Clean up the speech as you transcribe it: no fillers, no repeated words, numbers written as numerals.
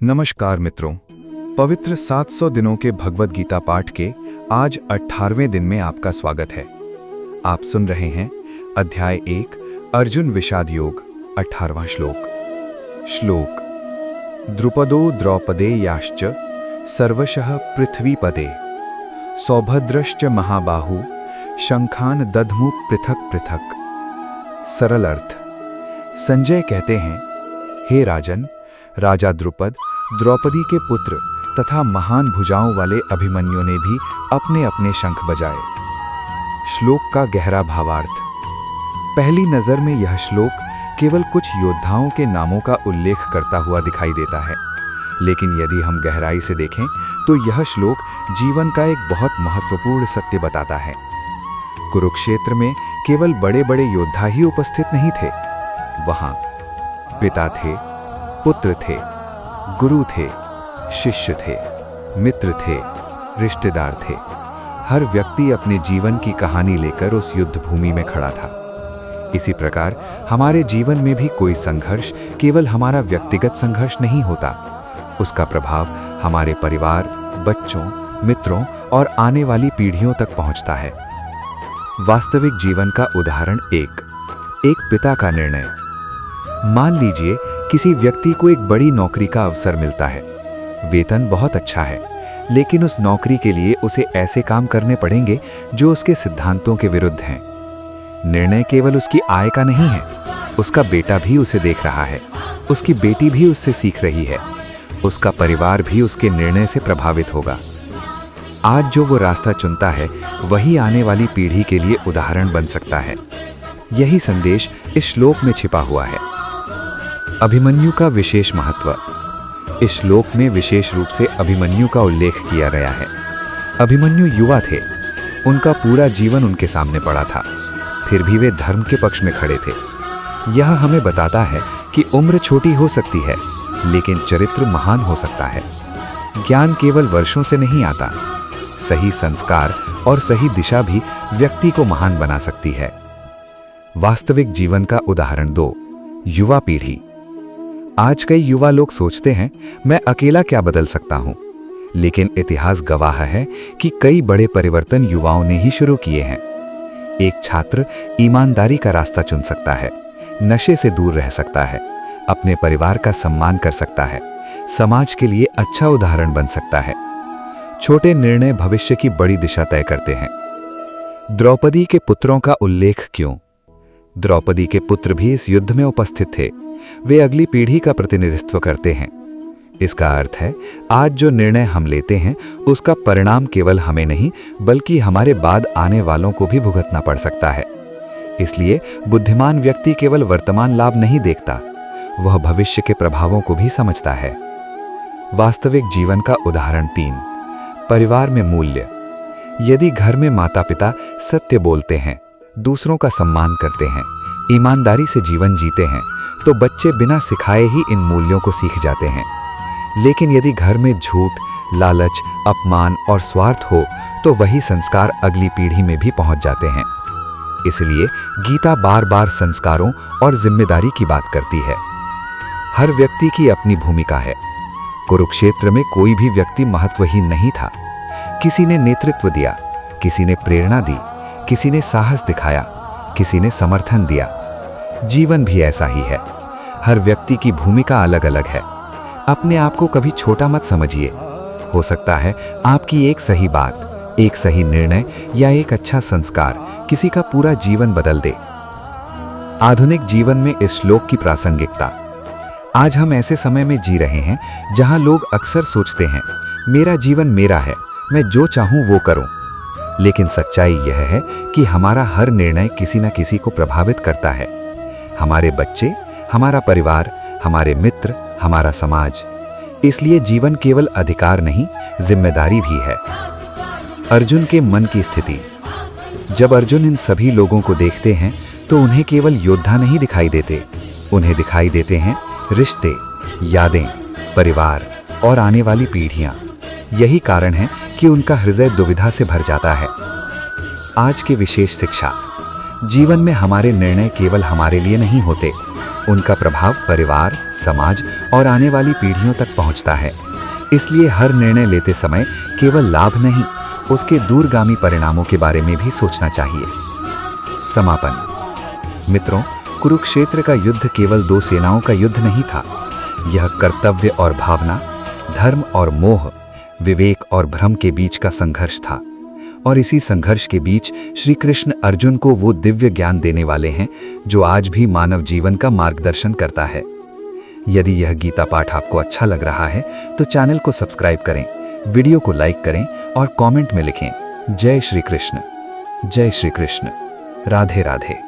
नमस्कार मित्रों, पवित्र 700 दिनों के भगवद गीता पाठ के आज 18वें दिन में आपका स्वागत है। आप सुन रहे हैं अध्याय 1 अर्जुन विषाद योग 18वां श्लोक। द्रुपदो द्रौपदे याश्च सर्वशः पृथ्वीपदे सौभद्रश्च महाबाहु शंखान दध्मु पृथक पृथक। सरल अर्थ। संजय कहते हैं, हे राजन, राजा द्रुपद, द्रौपदी के पुत्र तथा महान भुजाओं वाले अभिमन्यु ने भी अपने अपने शंख बजाए। श्लोक का गहरा भावार्थ। पहली नजर में यह श्लोक केवल कुछ योद्धाओं के नामों का उल्लेख करता हुआ दिखाई देता है, लेकिन यदि हम गहराई से देखें तो यह श्लोक जीवन का एक बहुत महत्वपूर्ण सत्य बताता है। कुरुक्षेत्र में केवल बड़े बड़े योद्धा ही उपस्थित नहीं थे, वहां पिता थे, पुत्र थे, गुरु थे, शिष्य थे, मित्र थे, रिश्तेदार थे। हर व्यक्ति अपने जीवन की कहानी लेकर उस युद्ध भूमि में खड़ा था। इसी प्रकार हमारे जीवन में भी कोई संघर्ष केवल हमारा व्यक्तिगत संघर्ष नहीं होता, उसका प्रभाव हमारे परिवार, बच्चों, मित्रों और आने वाली पीढ़ियों तक पहुंचता है। वास्तविक जीवन का उदाहरण एक पिता का निर्णय। मान लीजिए किसी व्यक्ति को एक बड़ी नौकरी का अवसर मिलता है। वेतन बहुत अच्छा है, लेकिन उस नौकरी के लिए उसे ऐसे काम करने पड़ेंगे जो उसके सिद्धांतों के विरुद्ध हैं। निर्णय केवल उसकी आय का नहीं है, उसका बेटा भी उसे देख रहा है, उसकी बेटी भी उससे सीख रही है, उसका परिवार भी उसके निर्णय से प्रभावित होगा। आज जो वो रास्ता चुनता है वही आने वाली पीढ़ी के लिए उदाहरण बन सकता है। यही संदेश इस श्लोक में छिपा हुआ है। अभिमन्यु का विशेष महत्व। इस श्लोक में विशेष रूप से अभिमन्यु का उल्लेख किया गया है। अभिमन्यु युवा थे, उनका पूरा जीवन उनके सामने पड़ा था, फिर भी वे धर्म के पक्ष में खड़े थे। यह हमें बताता है कि उम्र छोटी हो सकती है, लेकिन चरित्र महान हो सकता है। ज्ञान केवल वर्षों से नहीं आता, सही संस्कार और सही दिशा भी व्यक्ति को महान बना सकती है। वास्तविक जीवन का उदाहरण 2 युवा पीढ़ी। आज कई युवा लोग सोचते हैं, मैं अकेला क्या बदल सकता हूं, लेकिन इतिहास गवाह है कि कई बड़े परिवर्तन युवाओं ने ही शुरू किए हैं। एक छात्र ईमानदारी का रास्ता चुन सकता है, नशे से दूर रह सकता है, अपने परिवार का सम्मान कर सकता है, समाज के लिए अच्छा उदाहरण बन सकता है। छोटे निर्णय भविष्य की बड़ी दिशा तय करते हैं। द्रौपदी के पुत्रों का उल्लेख क्यों? द्रौपदी के पुत्र भी इस युद्ध में उपस्थित थे। वे अगली पीढ़ी का प्रतिनिधित्व करते हैं। इसका अर्थ है, आज जो निर्णय हम लेते हैं उसका परिणाम केवल हमें नहीं बल्कि हमारे बाद आने वालों को भी भुगतना पड़ सकता है। इसलिए बुद्धिमान व्यक्ति केवल वर्तमान लाभ नहीं देखता, वह भविष्य के प्रभावों को भी समझता है। वास्तविक जीवन का उदाहरण 3 परिवार में मूल्य। यदि घर में माता पिता सत्य बोलते हैं, दूसरों का सम्मान करते हैं, ईमानदारी से जीवन जीते हैं, तो बच्चे बिना सिखाए ही इन मूल्यों को सीख जाते हैं। लेकिन यदि घर में झूठ, लालच, अपमान और स्वार्थ हो तो वही संस्कार अगली पीढ़ी में भी पहुंच जाते हैं। इसलिए गीता बार बार संस्कारों और जिम्मेदारी की बात करती है। हर व्यक्ति की अपनी भूमिका है। कुरुक्षेत्र में कोई भी व्यक्ति महत्वहीन नहीं था। किसी ने नेतृत्व दिया, किसी ने प्रेरणा दी, किसी ने साहस दिखाया, किसी ने समर्थन दिया। जीवन भी ऐसा ही है। हर व्यक्ति की भूमिका अलग अलग है। अपने आप को कभी छोटा मत समझिए। हो सकता है आपकी एक सही बात, एक सही निर्णय या एक अच्छा संस्कार किसी का पूरा जीवन बदल दे। आधुनिक जीवन में इस श्लोक की प्रासंगिकता। आज हम ऐसे समय में जी रहे हैं जहां लोग अक्सर सोचते हैं, मेरा जीवन मेरा है, मैं जो चाहूं वो करूं। लेकिन सच्चाई यह है कि हमारा हर निर्णय किसी न किसी को प्रभावित करता है। हमारे बच्चे, हमारा परिवार, हमारे मित्र, हमारा समाज। इसलिए जीवन केवल अधिकार नहीं, जिम्मेदारी भी है। अर्जुन के मन की स्थिति। जब अर्जुन इन सभी लोगों को देखते हैं तो उन्हें केवल योद्धा नहीं दिखाई देते, उन्हें दिखाई देते हैं रिश्ते, यादें, परिवार और आने वाली पीढ़ियां। यही कारण है कि उनका हृदय दुविधा से भर जाता है। आज की विशेष शिक्षा। जीवन में हमारे निर्णय केवल हमारे लिए नहीं होते, उनका प्रभाव परिवार, समाज और आने वाली पीढ़ियों तक पहुंचता है। इसलिए हर निर्णय लेते समय केवल लाभ नहीं, उसके दूरगामी परिणामों के बारे में भी सोचना चाहिए। समापन। मित्रों, कुरुक्षेत्र का युद्ध केवल दो सेनाओं का युद्ध नहीं था। यह कर्तव्य और भावना, धर्म और मोह, विवेक और भ्रम के बीच का संघर्ष था। और इसी संघर्ष के बीच श्री कृष्ण अर्जुन को वो दिव्य ज्ञान देने वाले हैं जो आज भी मानव जीवन का मार्गदर्शन करता है। यदि यह गीता पाठ आपको अच्छा लग रहा है तो चैनल को सब्सक्राइब करें, वीडियो को लाइक करें और कमेंट में लिखें जय श्री कृष्ण। जय श्री कृष्ण। राधे राधे।